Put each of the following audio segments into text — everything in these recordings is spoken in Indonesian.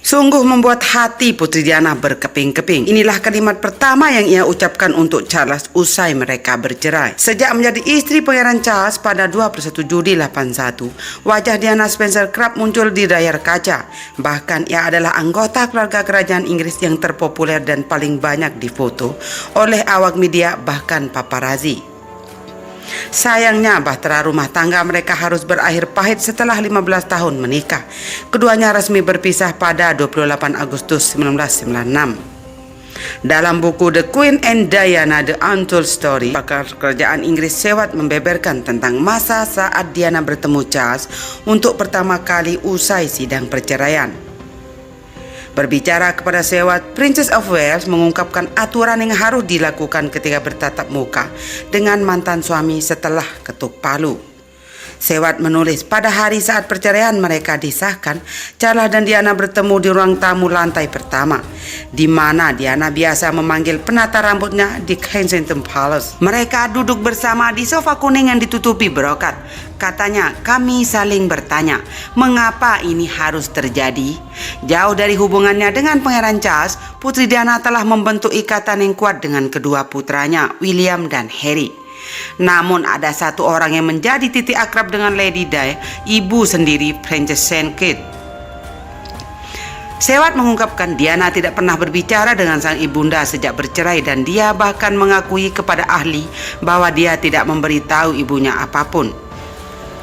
Sungguh membuat hati Putri Diana berkeping-keping. Inilah kalimat pertama yang ia ucapkan untuk Charles usai mereka bercerai. Sejak menjadi istri Pangeran Charles pada 21 Juli 81, wajah Diana Spencer kerap muncul di layar kaca. Bahkan ia adalah anggota keluarga kerajaan Inggris yang terpopuler dan paling banyak difoto oleh awak media bahkan paparazzi. Sayangnya bahtera rumah tangga mereka harus berakhir pahit setelah 15 tahun menikah. Keduanya resmi berpisah pada 28 Agustus 1996. Dalam buku The Queen and Diana The Untold Story, pakar kerajaan Inggris Seward membeberkan tentang masa saat Diana bertemu Charles untuk pertama kali usai sidang perceraian. Berbicara kepada Seward, Princess of Wales mengungkapkan aturan yang harus dilakukan ketika bertatap muka dengan mantan suami setelah ketuk palu. Seward menulis, pada hari saat perceraian mereka disahkan, Charles dan Diana bertemu di ruang tamu lantai pertama, di mana Diana biasa memanggil penata rambutnya di Kensington Palace. Mereka duduk bersama di sofa kuning yang ditutupi brokat. Katanya, kami saling bertanya, mengapa ini harus terjadi? Jauh dari hubungannya dengan Pangeran Charles, Putri Diana telah membentuk ikatan yang kuat dengan kedua putranya, William dan Harry. Namun ada satu orang yang menjadi titik akrab dengan Lady Di, ibu sendiri Princess St. Kate. Seward mengungkapkan Diana tidak pernah berbicara dengan sang ibunda sejak bercerai dan dia bahkan mengakui kepada ahli bahwa dia tidak memberitahu ibunya apapun.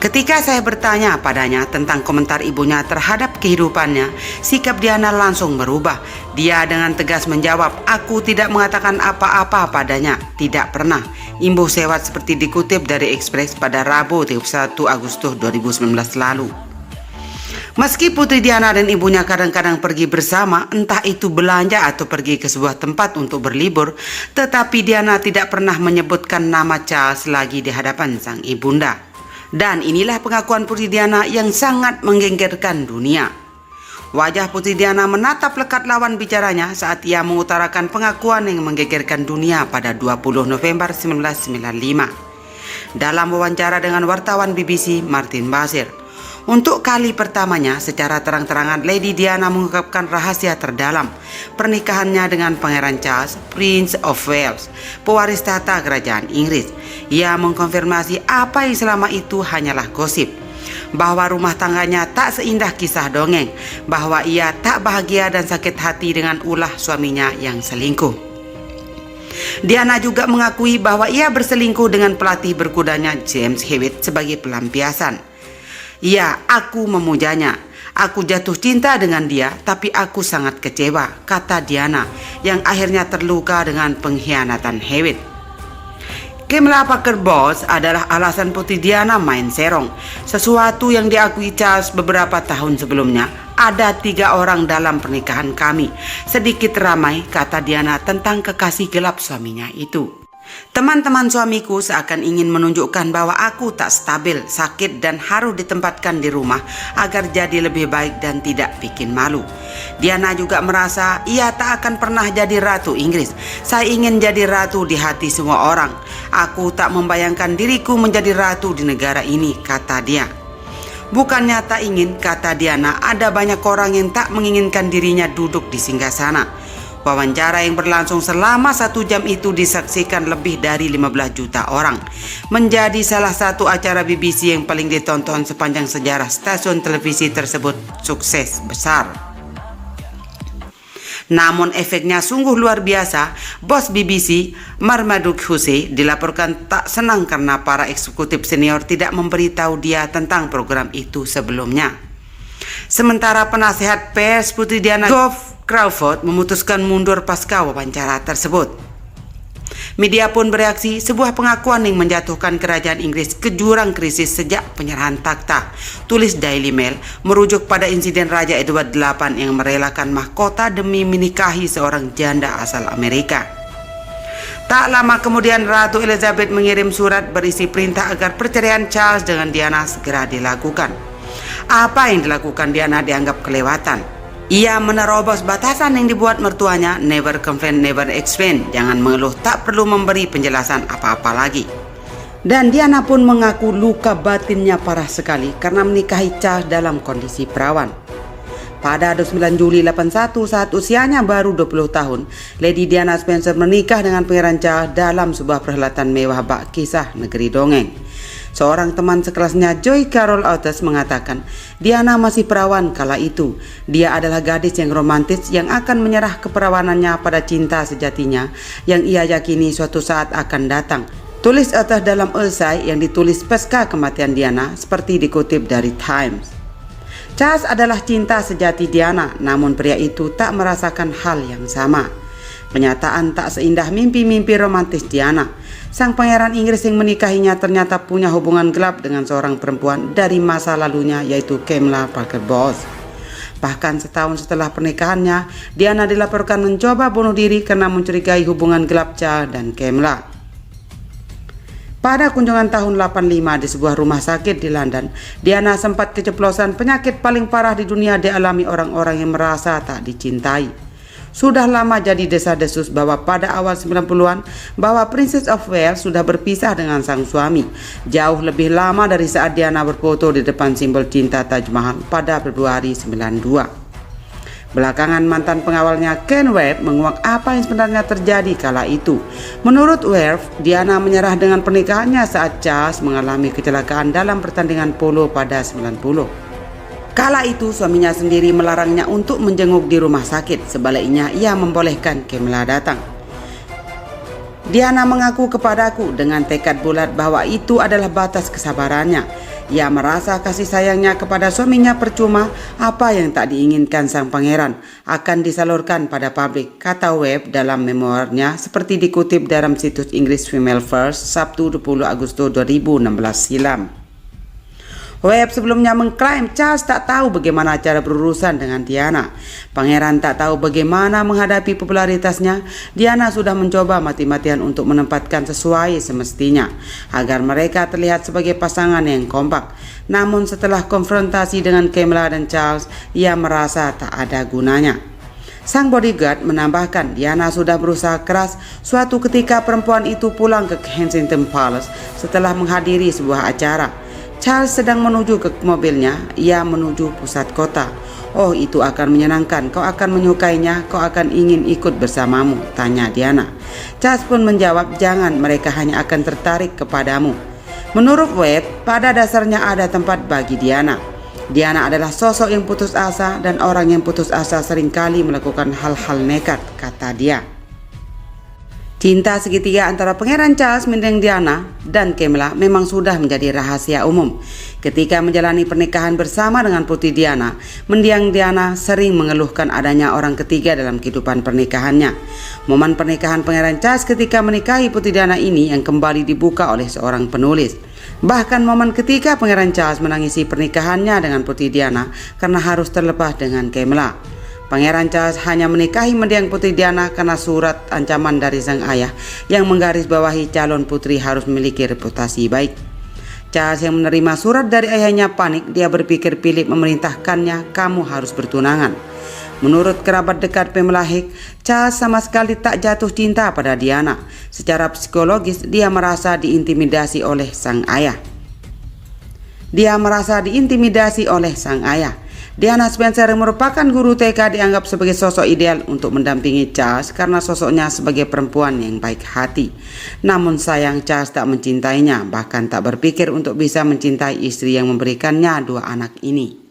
Ketika saya bertanya padanya tentang komentar ibunya terhadap kehidupannya, sikap Diana langsung berubah. Dia dengan tegas menjawab, aku tidak mengatakan apa-apa padanya, tidak pernah. Imbuh Seward seperti dikutip dari Express pada Rabu 31 Agustus 2019 lalu. Meski Putri Diana dan ibunya kadang-kadang pergi bersama, entah itu belanja atau pergi ke sebuah tempat untuk berlibur, tetapi Diana tidak pernah menyebutkan nama Charles lagi di hadapan sang ibunda. Dan inilah pengakuan Putri Diana yang sangat menggegerkan dunia. Wajah Putri Diana menatap lekat lawan bicaranya saat ia mengutarakan pengakuan yang menggegerkan dunia pada 20 November 1995. Dalam wawancara dengan wartawan BBC Martin Bashir, untuk kali pertamanya secara terang-terangan Lady Diana mengungkapkan rahasia terdalam pernikahannya dengan Pangeran Charles, Prince of Wales, pewaris tahta kerajaan Inggris. Ia mengkonfirmasi apa yang selama itu hanyalah gosip, bahwa rumah tangganya tak seindah kisah dongeng, bahwa ia tak bahagia dan sakit hati dengan ulah suaminya yang selingkuh. Diana juga mengakui bahwa ia berselingkuh dengan pelatih berkudanya James Hewitt sebagai pelampiasan. Ya, aku memujanya. Aku jatuh cinta dengan dia, tapi aku sangat kecewa, kata Diana, yang akhirnya terluka dengan pengkhianatan Hewitt. Camilla Parker Bowles adalah alasan Putri Diana main serong, sesuatu yang diakui Charles beberapa tahun sebelumnya. Ada 3 orang dalam pernikahan kami. Sedikit ramai, kata Diana tentang kekasih gelap suaminya itu. Teman-teman suamiku seakan ingin menunjukkan bahwa aku tak stabil, sakit dan harus ditempatkan di rumah agar jadi lebih baik dan tidak bikin malu. Diana juga merasa ia tak akan pernah jadi ratu Inggris. Saya ingin jadi ratu di hati semua orang. Aku tak membayangkan diriku menjadi ratu di negara ini, kata dia. Bukannya tak ingin, kata Diana, ada banyak orang yang tak menginginkan dirinya duduk di singgasana. Wawancara yang berlangsung selama 1 jam itu disaksikan lebih dari 15 juta orang. Menjadi salah satu acara BBC yang paling ditonton sepanjang sejarah stasiun televisi tersebut sukses besar. Namun efeknya sungguh luar biasa. Bos BBC, Marmaduke Hussein, dilaporkan tak senang karena para eksekutif senior tidak memberitahu dia tentang program itu sebelumnya. Sementara penasehat pers Putri Diana, Geoff Crawford, memutuskan mundur pasca wawancara tersebut. Media pun bereaksi, sebuah pengakuan yang menjatuhkan kerajaan Inggris ke jurang krisis sejak penyerahan takhta. Tulis Daily Mail merujuk pada insiden Raja Edward VIII yang merelakan mahkota demi menikahi seorang janda asal Amerika. Tak lama kemudian Ratu Elizabeth mengirim surat berisi perintah agar perceraian Charles dengan Diana segera dilakukan. Apa yang dilakukan Diana dianggap kelewatan. Ia menerobos batasan yang dibuat mertuanya, never complain, never explain, jangan mengeluh, tak perlu memberi penjelasan apa-apa lagi. Dan Diana pun mengaku luka batinnya parah sekali karena menikahi Charles dalam kondisi perawan. Pada 29 Juli 81 saat usianya baru 20 tahun, Lady Diana Spencer menikah dengan Pangeran Charles dalam sebuah perhelatan mewah bak kisah negeri dongeng. Seorang teman sekelasnya, Joy Carol Oates, mengatakan Diana masih perawan kala itu. Dia adalah gadis yang romantis yang akan menyerah keperawanannya pada cinta sejatinya yang ia yakini suatu saat akan datang. Tulis Oates dalam esai yang ditulis pasca kematian Diana seperti dikutip dari Times. Charles adalah cinta sejati Diana, namun pria itu tak merasakan hal yang sama. Kenyataan tak seindah mimpi-mimpi romantis Diana. Sang pangeran Inggris yang menikahinya ternyata punya hubungan gelap dengan seorang perempuan dari masa lalunya, yaitu Camilla Parker Bowles. Bahkan setahun setelah pernikahannya, Diana dilaporkan mencoba bunuh diri karena mencurigai hubungan gelap Charles dan Camilla. Pada kunjungan tahun 85 di sebuah rumah sakit di London, Diana sempat keceplosan penyakit paling parah di dunia dialami orang-orang yang merasa tak dicintai. Sudah lama jadi desas-desus bahwa pada awal 90-an bahwa Princess of Wales sudah berpisah dengan sang suami, jauh lebih lama dari saat Diana berfoto di depan simbol cinta Taj Mahal pada Februari 92. Belakangan mantan pengawalnya Ken Webb menguak apa yang sebenarnya terjadi kala itu. Menurut Webb, Diana menyerah dengan pernikahannya saat Charles mengalami kecelakaan dalam pertandingan polo pada 90. Kala itu suaminya sendiri melarangnya untuk menjenguk di rumah sakit. Sebaliknya ia membolehkan Camilla datang. Diana mengaku kepadaku dengan tekad bulat bahwa itu adalah batas kesabarannya. Ia merasa kasih sayangnya kepada suaminya percuma. Apa yang tak diinginkan sang pangeran akan disalurkan pada publik, kata Webb dalam memoarnya seperti dikutip dalam situs Inggris Female First Sabtu 20 Agustus 2016 silam. Webb sebelumnya mengklaim Charles tak tahu bagaimana cara berurusan dengan Diana. Pangeran tak tahu bagaimana menghadapi popularitasnya. Diana sudah mencoba mati-matian untuk menempatkan sesuai semestinya agar mereka terlihat sebagai pasangan yang kompak. Namun setelah konfrontasi dengan Camilla dan Charles, ia merasa tak ada gunanya. Sang bodyguard menambahkan Diana sudah berusaha keras. Suatu ketika perempuan itu pulang ke Kensington Palace setelah menghadiri sebuah acara. Charles sedang menuju ke mobilnya. Ia menuju pusat kota. Oh, itu akan menyenangkan. Kau akan menyukainya. Kau akan ingin ikut bersamamu, tanya Diana. Charles pun menjawab, jangan, mereka hanya akan tertarik kepadamu. Menurut Webb, pada dasarnya ada tempat bagi Diana. Diana adalah sosok yang putus asa, dan orang yang putus asa seringkali melakukan hal-hal nekat, kata dia. Cinta segitiga antara Pangeran Charles mendiang Diana dan Camilla memang sudah menjadi rahasia umum. Ketika menjalani pernikahan bersama dengan Putri Diana, mendiang Diana sering mengeluhkan adanya orang ketiga dalam kehidupan pernikahannya. Momen pernikahan Pangeran Charles ketika menikahi Putri Diana ini yang kembali dibuka oleh seorang penulis. Bahkan momen ketika Pangeran Charles menangisi pernikahannya dengan Putri Diana karena harus terlepas dengan Camilla. Pangeran Charles hanya menikahi mendiang Putri Diana karena surat ancaman dari sang ayah yang menggarisbawahi calon putri harus memiliki reputasi baik. Charles yang menerima surat dari ayahnya panik. Dia berpikir Philip memerintahkannya, kamu harus bertunangan. Menurut kerabat dekat Pamela Hick, Charles sama sekali tak jatuh cinta pada Diana. Secara psikologis dia merasa diintimidasi oleh sang ayah. Diana Spencer yang merupakan guru TK dianggap sebagai sosok ideal untuk mendampingi Charles karena sosoknya sebagai perempuan yang baik hati. Namun sayang Charles tak mencintainya, bahkan tak berpikir untuk bisa mencintai istri yang memberikannya 2 anak ini.